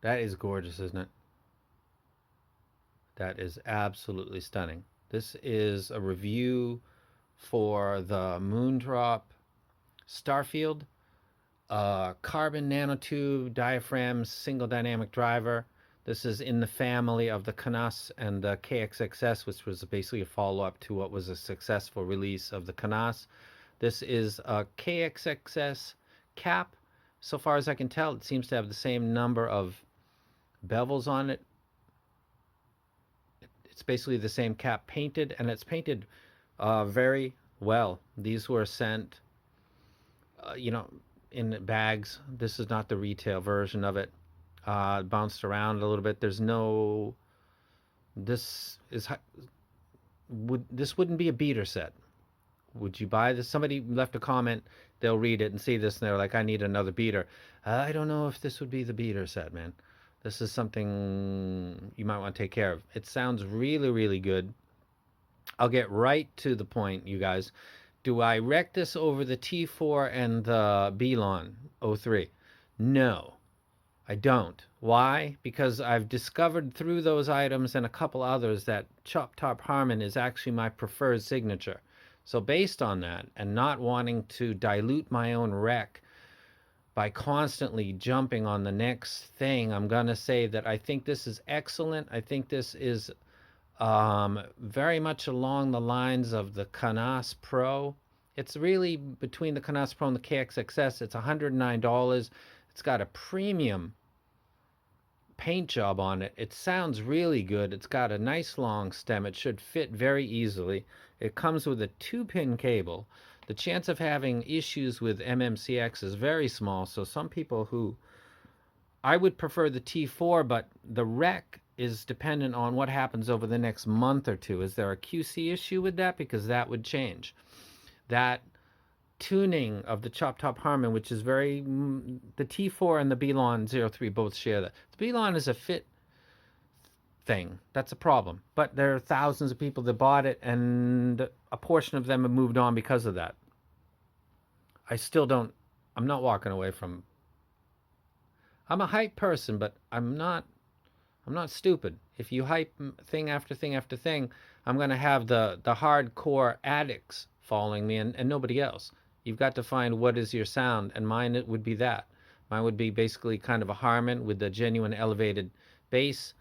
That is gorgeous, isn't it? That is absolutely stunning. This is a review for the Moondrop Starfield, carbon nanotube diaphragm single dynamic driver. This is in the family of the Canas and the KXXS, which was basically a follow up to what was a successful release of the Canas. This is a KXXS cap. So far as I can tell, it seems to have the same number of bevels on it. It's basically the same cap painted, and it's painted very well. These were sent, you know, in bags. This is not the retail version of it. Bounced around a little bit. There's no. This is this wouldn't be a beater set. Would you buy this? Somebody left a comment. They'll read it and see this, and they're like, "I need another beater." I don't know if this would be the beater set, man. This is something you might want to take care of. It sounds really, really good. I'll get right to the point, you guys. Do I wreck this over the T4 and the BLON 03? No, I don't. Why? Because I've discovered through those items and a couple others that Chop Top Harman is actually my preferred signature. So based on that, and not wanting to dilute my own wreck by constantly jumping on the next thing, I'm going to say that I think this is excellent. I think this is very much along the lines of the Canas Pro. It's really between the Canas Pro and the KXXS. It's $109. It's got a premium paint job on it. It sounds really good. It's got a nice long stem. It should fit very easily. It comes with a 2-pin cable. The chance of having issues with MMCX is very small. So some people who I would prefer the T4, but the rec is dependent on what happens over the next month or two. Is there a QC issue with that? Because that would change. That tuning of the Chop Top Harman, which is very, the T4 and the BLON 03 both share that. The BLON is a fit thing. That's a problem. But there are thousands of people that bought it, and a portion of them have moved on because of that. I still don't, I'm not walking away from, I'm a hype person, but I'm not stupid. If you hype thing after thing after thing, I'm going to have the hardcore addicts following me and nobody else. You've got to find what is your sound, and mine it would be that. Mine would be basically kind of a Harman with the genuine elevated bass.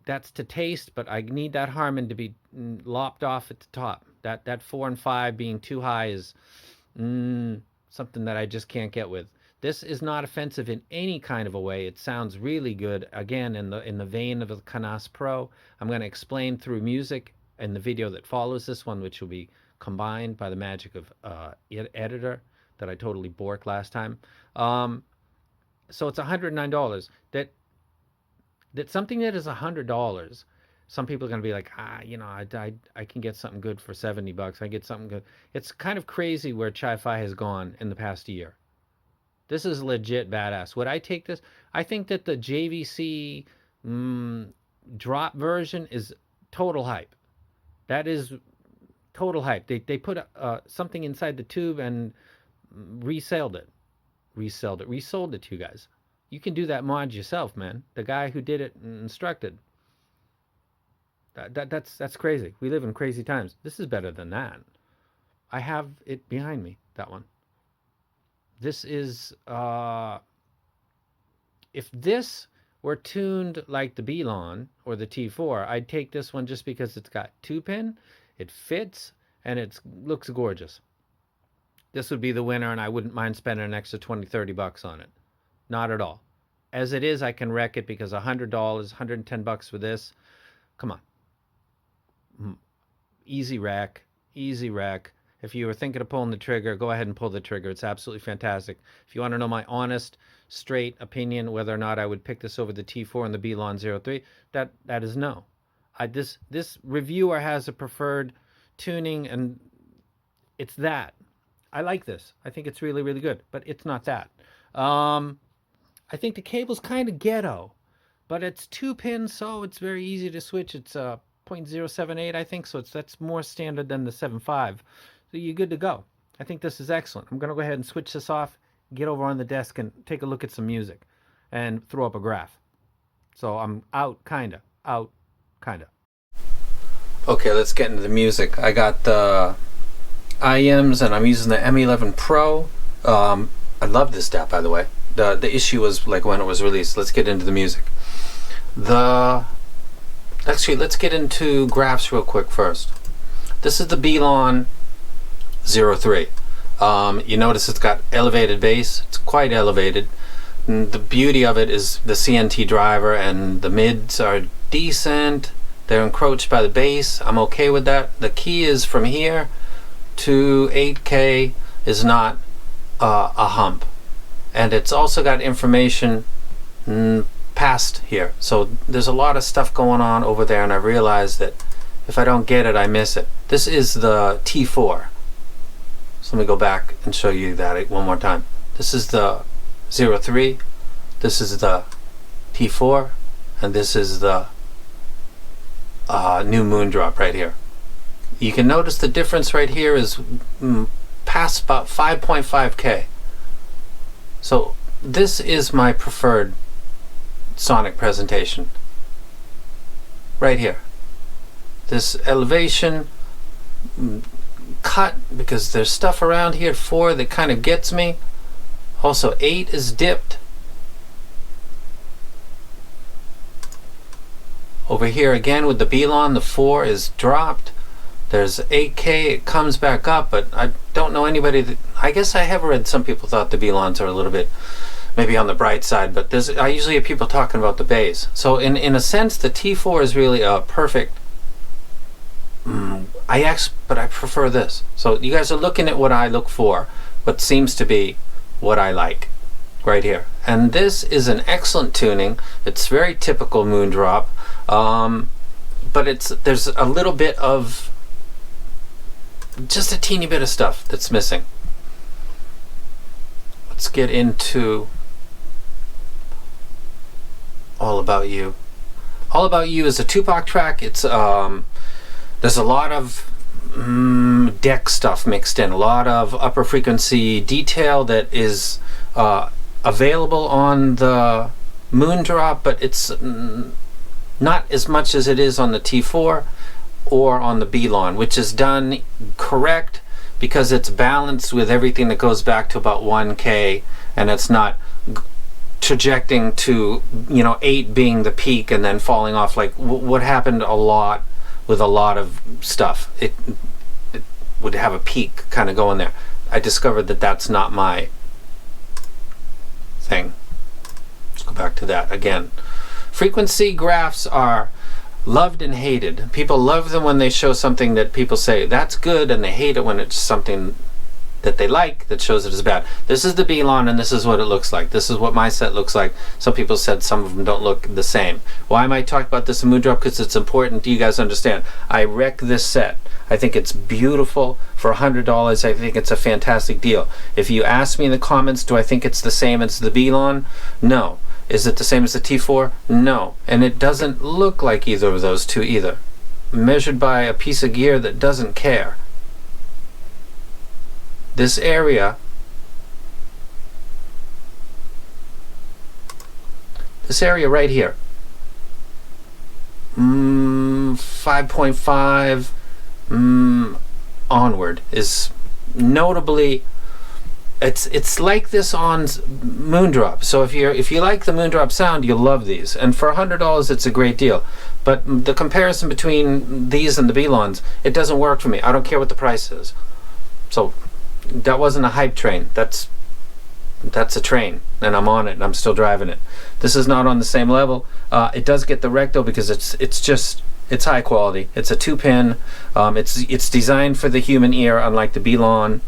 That's to taste, but I need that Harman to be lopped off at the top. That 4 and 5 being too high is something that I just can't get with. This is not offensive in any kind of a way. It sounds really good. Again, in the vein of the Canas Pro. I'm going to explain through music in the video that follows this one, which will be combined by the magic of editor that I totally borked last time. So it's $109. That something that is $100. Some people are going to be like, I can get something good for $70. I get something good. It's kind of crazy where Chi-Fi has gone in the past year. This is legit badass. Would I take this? I think that the JVC drop version is total hype. That is total hype. They put something inside the tube and resold it to you guys. You can do that mod yourself, man. The guy who did it instructed. That's crazy. We live in crazy times. This is better than that. I have it behind me, that one. This is, if this were tuned like the BLON or the T4, I'd take this one just because it's got 2-pin, it fits, and it looks gorgeous. This would be the winner, and I wouldn't mind spending an extra $20-$30 on it. Not at all. As it is, I can wreck it because $100, $110 for this. Come on. Easy wreck. Easy wreck. If you were thinking of pulling the trigger, go ahead and pull the trigger. It's absolutely fantastic. If you want to know my honest, straight opinion whether or not I would pick this over the T4 and the BLON 03, that is no. This reviewer has a preferred tuning, and it's that. I like this. I think it's really, really good, but it's not that. I think the cable's kind of ghetto, but it's 2-pin, so it's very easy to switch. It's 0.078, I think, so that's more standard than the 7.5. So you're good to go. I think this is excellent. I'm going to go ahead and switch this off, get over on the desk, and take a look at some music. and throw up a graph. So I'm out, kinda. Out, kinda. Okay, let's get into the music. I got the IEMs and I'm using the M11 Pro. I love this DAP, by the way. The issue was like when it was released. Let's get into the music. Actually, let's get into graphs real quick first. This is the BLON 03. You notice it's got elevated bass. It's quite elevated. And the beauty of it is the CNT driver, and the mids are decent. They're encroached by the bass. I'm okay with that. The key is from here to 8K is not a hump, and it's also got information past here. So there's a lot of stuff going on over there, and I realized that if I don't get it, I miss it. This is the T4. So let me go back and show you that one more time. This is the 03, this is the T4, and this is the new Moondrop right here. You can notice the difference right here is past about 5.5K. So this is my preferred sonic presentation. Right here. This elevation cut, because there's stuff around here 4 that kind of gets me. Also 8 is dipped. Over here again with the BLON, the 4 is dropped. There's 8K, it comes back up, but I don't know anybody that, I guess I have read some people thought the BLONs are a little bit maybe on the bright side, but I usually hear people talking about the bass. So in a sense, the T4 is really a perfect, but I prefer this. So you guys are looking at what I look for, what seems to be what I like right here. And this is an excellent tuning. It's very typical Moondrop, but there's a little bit of, just a teeny bit of stuff that's missing. Let's get into All About You. All About You is a Tupac track. It's there's a lot of deck stuff mixed in, a lot of upper frequency detail that is available on the Moondrop, but it's not as much as it is on the T4 or on the BLON, which is done correct because it's balanced with everything that goes back to about 1K, and it's not trajecting to 8 being the peak and then falling off like what happened a lot with a lot of stuff. It would have a peak kind of going there. I discovered that that's not my thing. Let's go back to that again. Frequency graphs are loved and hated. People love them when they show something that people say that's good, and they hate it when it's something that they like that shows it as bad. This is the BLON, and this is what it looks like. This is what my set looks like. Some people said some of them don't look the same. Why am I talking about this in Moondrop? Because it's important you guys understand. I wreck this set. I think it's beautiful. For $100, I think it's a fantastic deal. If you ask me in the comments, do I think it's the same as the BLON? No. Is it the same as the T4? No. And it doesn't look like either of those two either. Measured by a piece of gear that doesn't care. This area right here, 5.5 onward is notably, it's like this on Moondrop. So if you like the Moondrop sound, you'll love these, and for $100 it's a great deal. But the comparison between these and the BLONs, it doesn't work for me. I don't care what the price is. So that wasn't a hype train. That's a train, and I'm on it, and I'm still driving it. This is not on the same level. It does get the recto because it's high quality. It's a 2-pin. It's designed for the human ear, unlike the BLON.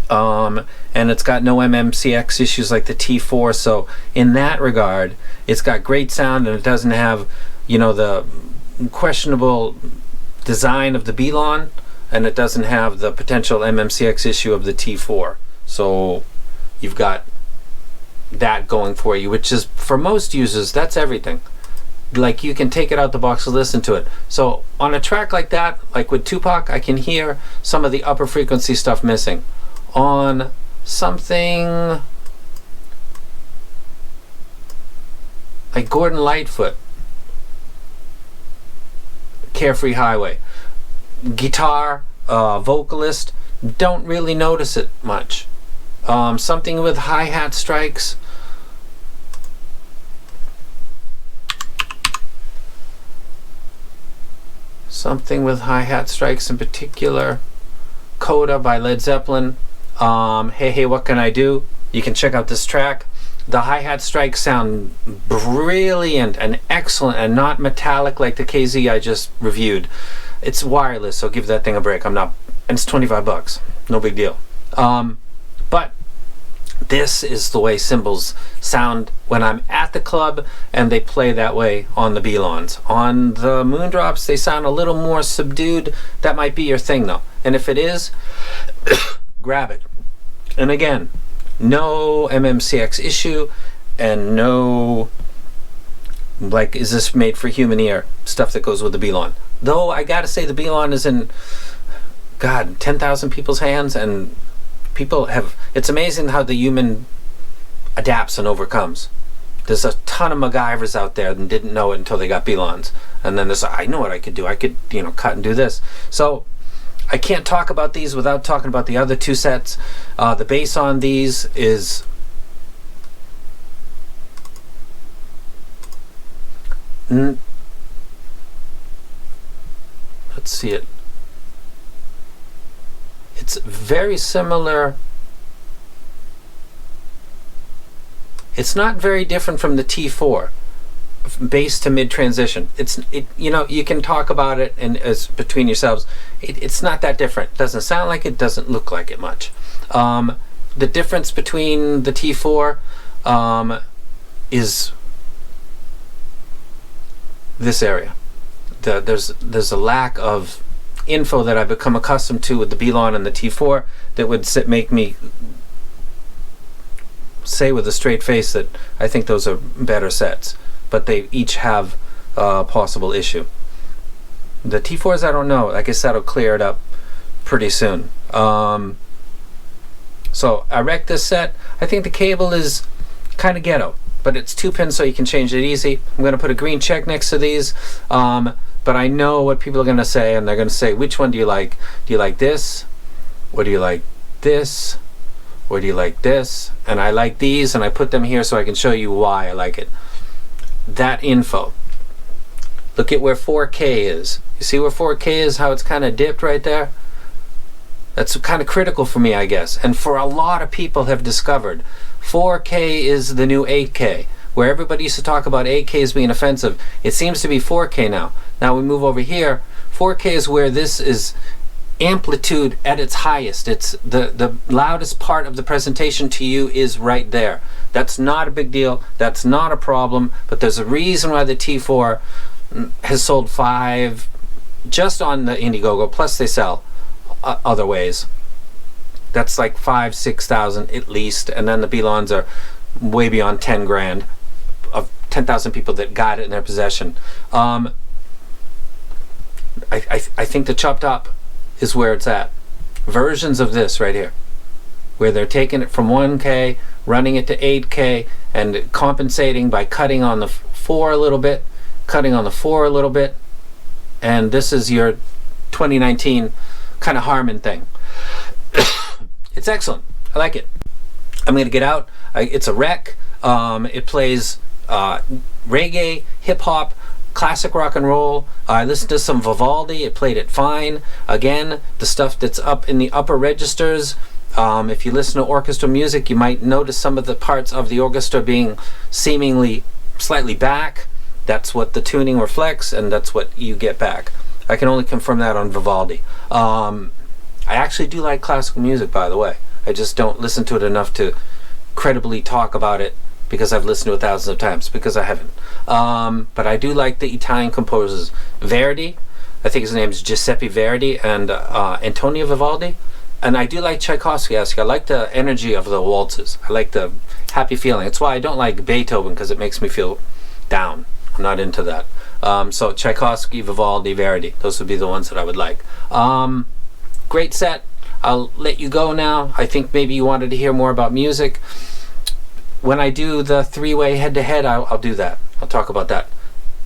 And it's got no MMCX issues like the T4. So in that regard, it's got great sound, and it doesn't have, the questionable design of the BLON, and it doesn't have the potential MMCX issue of the T4. So you've got that going for you, which is, for most users, that's everything. Like, you can take it out the box and listen to it. So on a track like that, like with Tupac, I can hear some of the upper frequency stuff missing. On something Like Gordon Lightfoot, Carefree Highway. Guitar, vocalist, don't really notice it much. Something with hi-hat strikes. Something with hi-hat strikes in particular. Coda by Led Zeppelin. Hey Hey What Can I Do? You can check out this track. The hi-hat strikes sound brilliant and excellent and not metallic like the KZ I just reviewed. It's wireless, so give that thing a break. And it's $25. No big deal. But this is the way cymbals sound when I'm at the club, and they play that way on the BLONs. On the Moondrops, they sound a little more subdued. That might be your thing though. And if it is, grab it. And again, no MMCX issue, and no, like, is this made for human ear stuff that goes with the BLON. Though I gotta say, the BLON is in, God, 10,000 people's hands, and people have, it's amazing how the human adapts and overcomes. There's a ton of MacGyvers out there that didn't know it until they got BLONs. And then there's, I know what I could do. I could, cut and do this. So I can't talk about these without talking about the other two sets. The bass on these is let's see it. It's very similar. It's not very different from the T4 bass to mid transition. You can talk about it and as between yourselves. It's not that different. It doesn't sound like it, doesn't look like it much. The difference between the T4 is this area. There's a lack of info that I've become accustomed to with the BLON and the T4 that would make me say with a straight face that I think those are better sets, but they each have a possible issue. The T4s, I don't know. I guess that'll clear it up pretty soon. So I wrecked this set. I think the cable is kind of ghetto, but it's 2 pins, so you can change it easy. I'm going to put a green check next to these, but I know what people are going to say, and they're going to say, which one do you like? Do you like this? Or do you like this? Or do you like this? And I like these, and I put them here so I can show you why I like it. That info. Look at where 4K is. You see where 4K is, how it's kind of dipped right there? That's kind of critical for me, I guess. And for a lot of people have discovered 4K is the new 8K. Where everybody used to talk about 8K as being offensive, it seems to be 4K now. Now we move over here. 4K is where this is amplitude at its highest. It's the loudest part of the presentation to you is right there. That's not a big deal. That's not a problem. But there's a reason why the T4 has sold 5 just on the Indiegogo. Plus they sell other ways. That's like 5,000-6,000 at least, and then the BLONs are way beyond 10 grand of 10,000 people that got it in their possession. I think the chopped up is where it's at. Versions of this right here, where they're taking it from 1K, running it to 8K, and compensating by cutting on the 4 a little bit, cutting on the 4 a little bit, and this is your 2019 kind of Harman thing. It's excellent. I like it. I'm going to get out. It's a rec. It plays reggae, hip-hop, classic rock and roll. I listened to some Vivaldi. It played it fine. Again, the stuff that's up in the upper registers. If you listen to orchestral music, you might notice some of the parts of the orchestra being seemingly slightly back. That's what the tuning reflects, and that's what you get back. I can only confirm that on Vivaldi. I actually do like classical music, by the way. I just don't listen to it enough to credibly talk about it because I've listened to it thousands of times, because I haven't. But I do like the Italian composers. Verdi, I think his name is Giuseppe Verdi, and Antonio Vivaldi. And I do like Tchaikovsky. I like the energy of the waltzes. I like the happy feeling. That's why I don't like Beethoven, because it makes me feel down. I'm not into that. So Tchaikovsky, Vivaldi, Verdi, those would be the ones that I would like. Great set. I'll let you go now. I think maybe you wanted to hear more about music. When I do the 3-way head-to-head, I'll do that. I'll talk about that.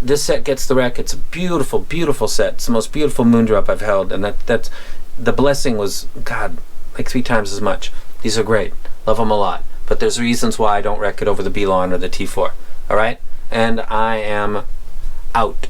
This set gets the wreck. It's a beautiful, beautiful set. It's the most beautiful Moondrop I've held, and that's the blessing was, God, like 3 times as much. These are great. Love them a lot. But there's reasons why I don't wreck it over the BLON or the T4. All right? And I am out.